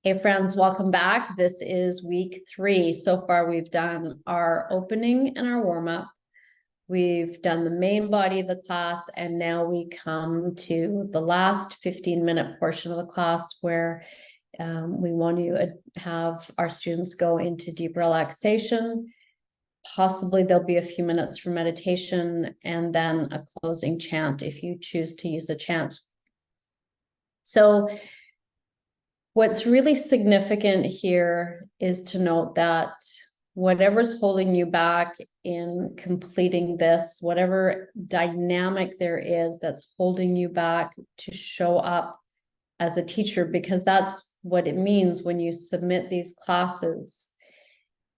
Hey friends, welcome back. This is week 3. So far, we've done our opening and our warm-up. We've done the main body of the class, and now we come to the last 15-minute portion of the class where we want to have our students go into deep relaxation. Possibly there'll be a few minutes for meditation and then a closing chant if you choose to use a chant. So what's really significant here is to note that whatever's holding you back in completing this, whatever dynamic there is that's holding you back to show up as a teacher, because that's what it means when you submit these classes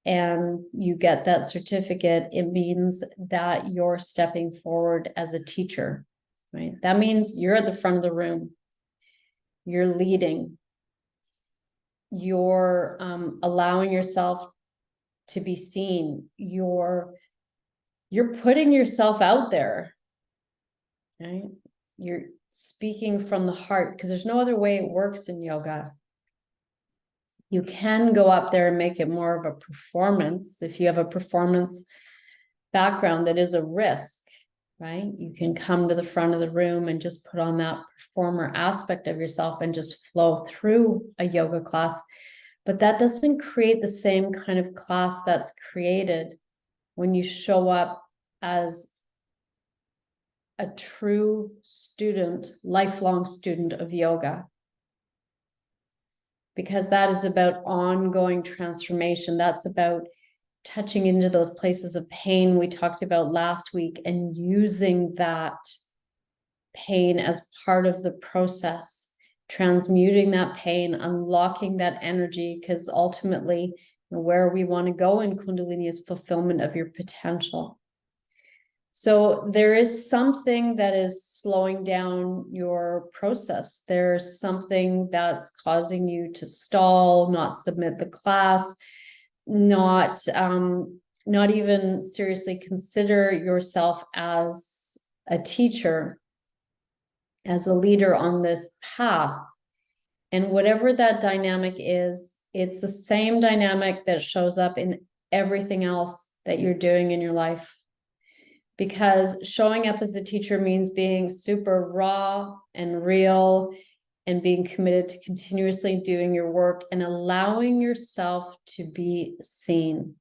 and you get that certificate. It means that you're stepping forward as a teacher, right? That means you're at the front of the room, you're leading, you're allowing yourself to be seen, you're putting yourself out there, right? You're speaking from the heart, because there's no other way it works in yoga. You can go up there and make it more of a performance. If you have a performance background, that is a risk, right? You can come to the front of the room and just put on that performer aspect of yourself and just flow through a yoga class. But that doesn't create the same kind of class that's created when you show up as a true student, lifelong student of yoga. Because that is about ongoing transformation. That's about touching into those places of pain we talked about last week and using that pain as part of the process, transmuting that pain, unlocking that energy, because ultimately where we want to go in Kundalini is fulfillment of your potential. So there is something that is slowing down your process. There's something that's causing you to stall, not submit the class, not even seriously consider yourself as a teacher, as a leader on this path. And whatever that dynamic is, it's the same dynamic that shows up in everything else that you're doing in your life. Because showing up as a teacher means being super raw and real and being committed to continuously doing your work and allowing yourself to be seen.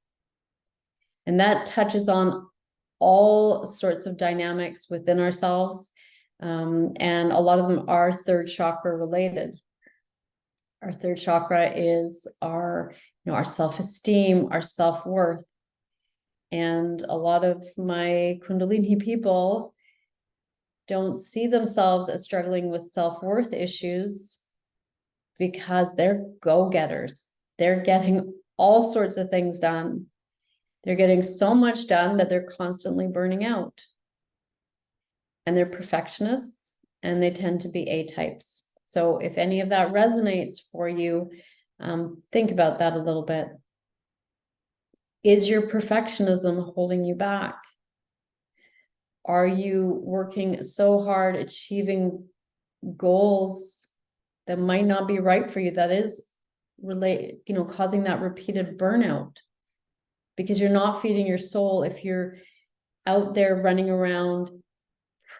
And that touches on all sorts of dynamics within ourselves. And a lot of them are third chakra related. Our third chakra is our self-esteem, our self-worth. And a lot of my Kundalini people don't see themselves as struggling with self-worth issues because they're go-getters. They're getting all sorts of things done. They're getting so much done that they're constantly burning out. And they're perfectionists, and they tend to be A-types. So if any of that resonates for you, think about that a little bit. Is your perfectionism holding you back? Are you working so hard achieving goals that might not be right for you, that is causing that repeated burnout? Because you're not feeding your soul if you're out there running around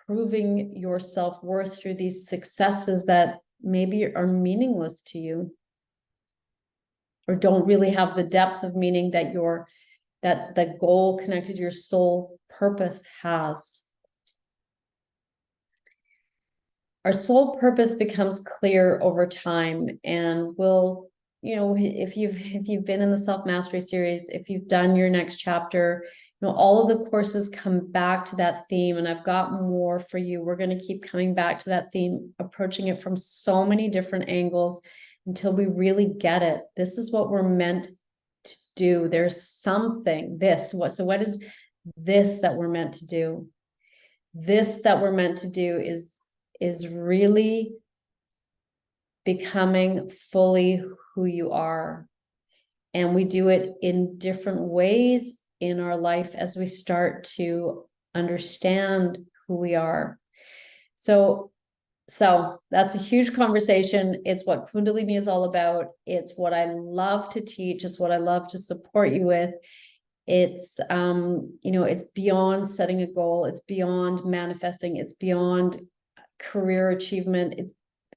proving your self-worth through these successes that maybe are meaningless to you, or don't really have the depth of meaning that the goal connected to your soul purpose has. Our soul purpose becomes clear over time, and will, if you've been in the self-mastery series, if you've done your next chapter, all of the courses come back to that theme, and I've got more for you. We're going to keep coming back to that theme, approaching it from so many different angles until we really get it. This is what we're meant to do. There's something, so what is this that we're meant to do? This that we're meant to do is really becoming fully who you are. And we do it in different ways in our life as we start to understand who we are. So So that's a huge conversation. It's what Kundalini is all about. It's what I love to teach. It's what I love to support you with. It's it's beyond setting a goal. It's beyond manifesting. It's beyond career achievement.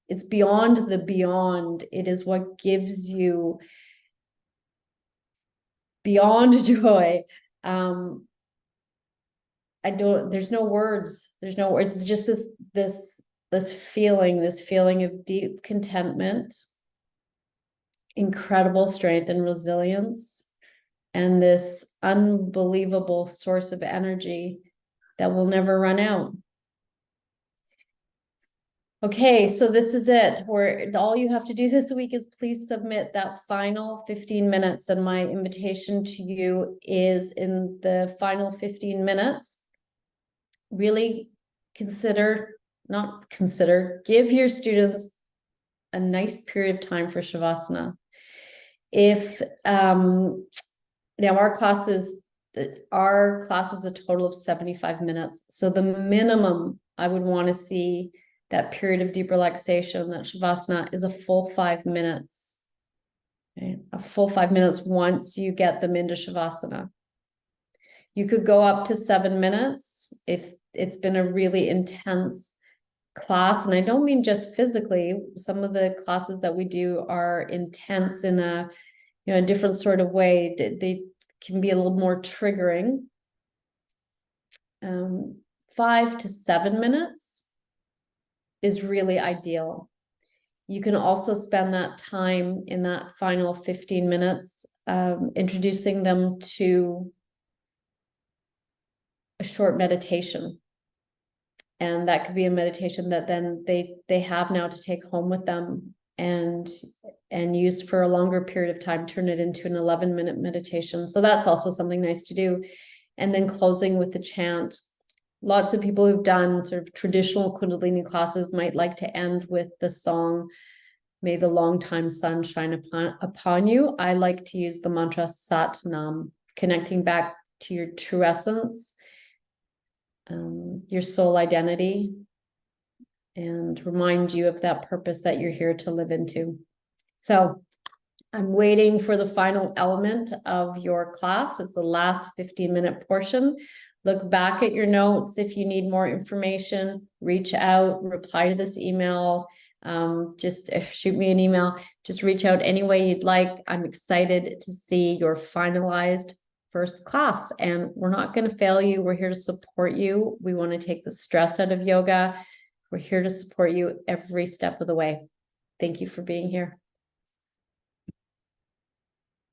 It's beyond the beyond. It is what gives you beyond joy. There's no words. There's no words. It's just this feeling of deep contentment, incredible strength and resilience, and this unbelievable source of energy that will never run out. Okay, so this is it. Where all you have to do this week is please submit that final 15 minutes. And my invitation to you is in the final 15 minutes, really give your students a nice period of time for Shavasana. If now our class is a total of 75 minutes. So the minimum I would want to see that period of deep relaxation, that Shavasana, is a full 5 minutes. Okay? A full 5 minutes once you get them into Shavasana. You could go up to 7 minutes if it's been a really intense class. And I don't mean just physically. Some of the classes that we do are intense in a different sort of way. They can be a little more triggering. 5 to 7 minutes is really ideal. You can also spend that time in that final 15 minutes introducing them to a short meditation. And that could be a meditation that then they have now to take home with them and use for a longer period of time, turn it into an 11-minute meditation. So that's also something nice to do. And then closing with the chant. Lots of people who've done sort of traditional Kundalini classes might like to end with the song, "May the long time sun shine upon you." I like to use the mantra Sat Nam, connecting back to your true essence, your soul identity, and remind you of that purpose that you're here to live into. So I'm waiting for the final element of your class. It's the last 15-minute portion. Look back at your notes. If you need more information, reach out, reply to this email. Just shoot me an email. Just reach out any way you'd like. I'm excited to see your finalized first class, and we're not going to fail you. We're here to support you. We want to take the stress out of yoga. We're here to support you every step of the way. Thank you for being here.